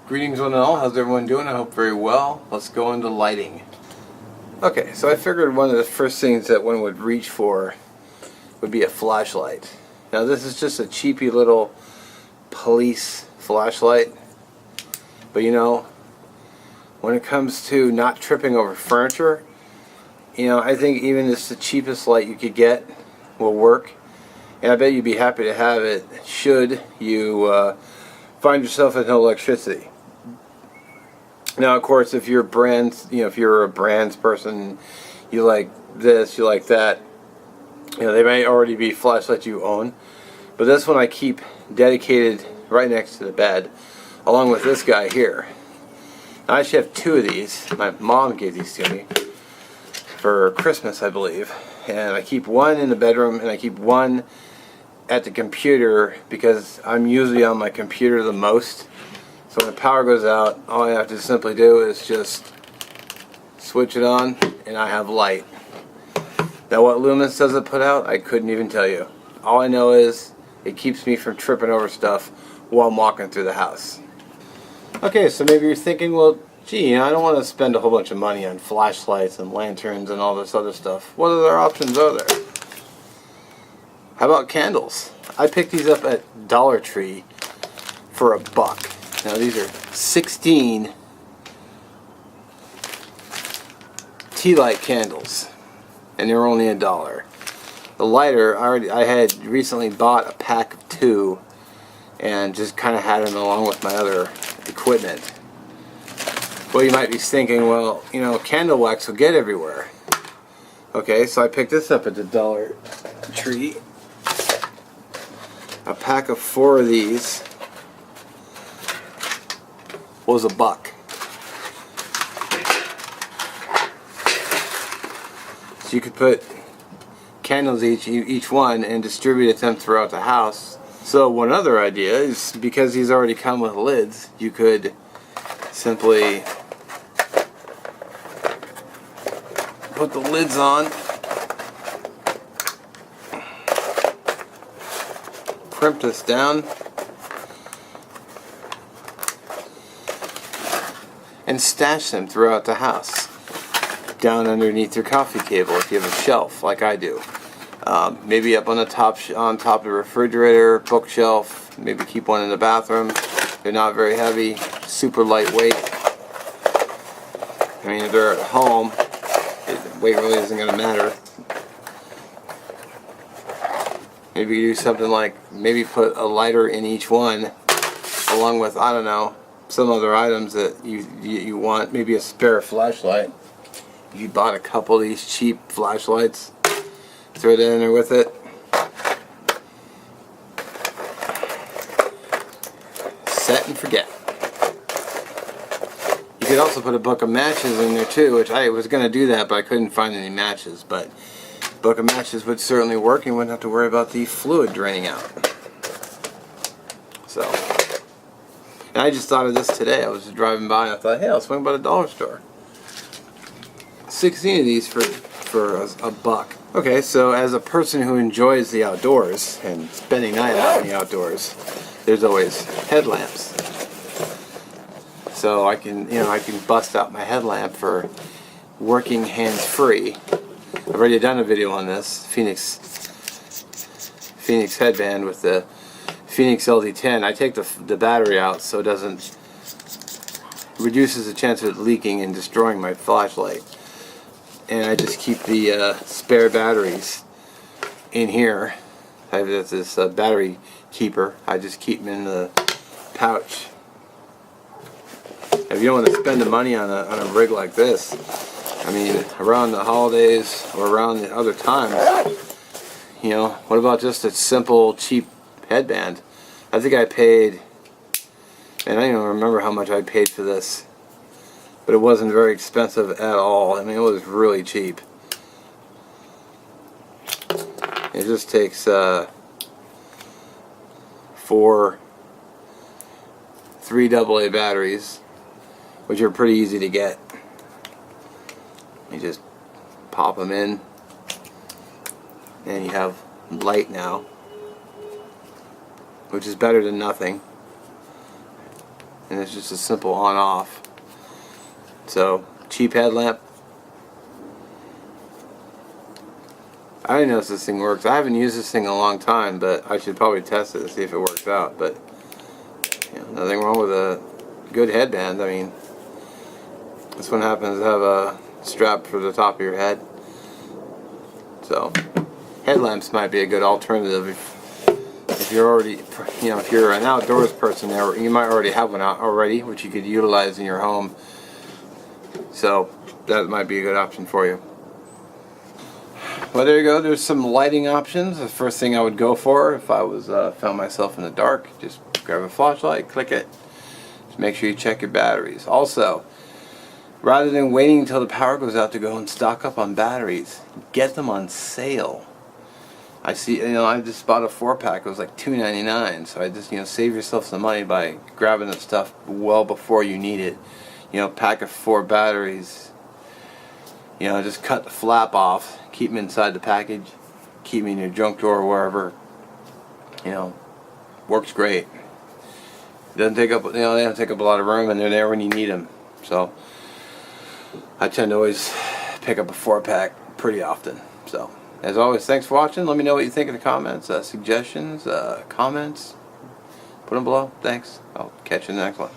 Greetings one and all, how's everyone doing? I hope very well. Let's go into lighting. Okay, so I figured one of the first things that one would reach for would be a flashlight. Now this is just a cheapy little police flashlight, but you know, when it comes to not tripping over furniture, you know, I think even just the cheapest light you could get will work, and I bet you'd be happy to have it should you find yourself with no electricity. Now, of course, if you're if you're a brands person, you like this, you like that, you know, they may already be flashlights you own, but this one I keep dedicated right next to the bed, along with this guy here. Now, I actually have two of these. My mom gave these to me for Christmas, I believe, and I keep one in the bedroom and I keep one at the computer because I'm usually on my computer the most. So when the power goes out, all I have to simply do is just switch it on and I have light. Now what lumens does it put out, I couldn't even tell you. All I know is it keeps me from tripping over stuff while I'm walking through the house. Okay, so maybe you're thinking, well, gee, I don't want to spend a whole bunch of money on flashlights and lanterns and all this other stuff. What other options are there? How about candles? I picked these up at Dollar Tree for $1. Now these are 16 tea light candles, and they're only $1. The lighter, I had recently bought a pack of 2, and just kind of had them along with my other equipment. Well, you might be thinking, well, you know, candle wax will get everywhere. Okay, so I picked this up at the Dollar Tree. A pack of 4 of these was $1. So you could put candles each one and distribute them throughout the house. So one other idea is, because these already come with lids, you could simply put the lids on, crimp this down, and stash them throughout the house, down underneath your coffee table if you have a shelf like I do. Maybe up on the top of the refrigerator, bookshelf. Maybe keep one in the bathroom. They're not very heavy, super lightweight. I mean, if they're at home, the weight really isn't going to matter. Maybe you do something like maybe put a lighter in each one, along with, I don't know, some other items that you want. Maybe a spare flashlight. You bought a couple of these cheap flashlights, throw it in there with it. Set and forget. You could also put a book of matches in there too, which I was going to do that, but I couldn't find any matches. But a book of matches would certainly work, and you wouldn't have to worry about the fluid draining out. So, and I just thought of this today. I was just driving by and I thought, hey, I'll swing by the dollar store. 16 of these for $1. Okay, so as a person who enjoys the outdoors and spending night out in the outdoors, there's always headlamps. So I can bust out my headlamp for working hands-free. I've already done a video on this, Phoenix headband with the Phoenix LD10. I take the battery out so it doesn't reduces the chance of it leaking and destroying my flashlight. And I just keep the spare batteries in here. I have this battery keeper. I just keep them in the pouch. If you don't want to spend the money on a rig like this, I mean, around the holidays or around the other times, you know, what about just a simple, cheap headband? I think I paid, and I don't even remember how much I paid for this, but it wasn't very expensive at all. I mean, it was really cheap. It just takes 4 3 AA batteries, which are pretty easy to get. You just pop them in, and you have light now, which is better than nothing. and it's just a simple on-off. So, cheap headlamp. I didn't know if this thing works. I haven't used this thing in a long time, but I should probably test it to see if it works out. But you know, nothing wrong with a good headband. I mean, this one happens to have a strap for the top of your head. So, headlamps might be a good alternative if you're already, you know, if you're an outdoors person, you might already have one out already, which you could utilize in your home. So, that might be a good option for you. Well, there you go. There's some lighting options. The first thing I would go for if I was found myself in the dark, just grab a flashlight, click it. Just make sure you check your batteries. Also, rather than waiting until the power goes out to go and stock up on batteries, get them on sale. I see, you know, I just bought a 4-pack. It was like $2.99. So I just, you know, save yourself some money by grabbing the stuff well before you need it. You know, pack of 4 batteries. You know, just cut the flap off, keep them inside the package, keep them in your junk drawer or wherever. You know, works great. Doesn't take up, you know, they don't take up a lot of room, and they're there when you need them. So I tend to always pick up a 4-pack pretty often. So as always, thanks for watching. Let me know what you think in the comments, suggestions, comments. Put them below. Thanks. I'll catch you in the next one.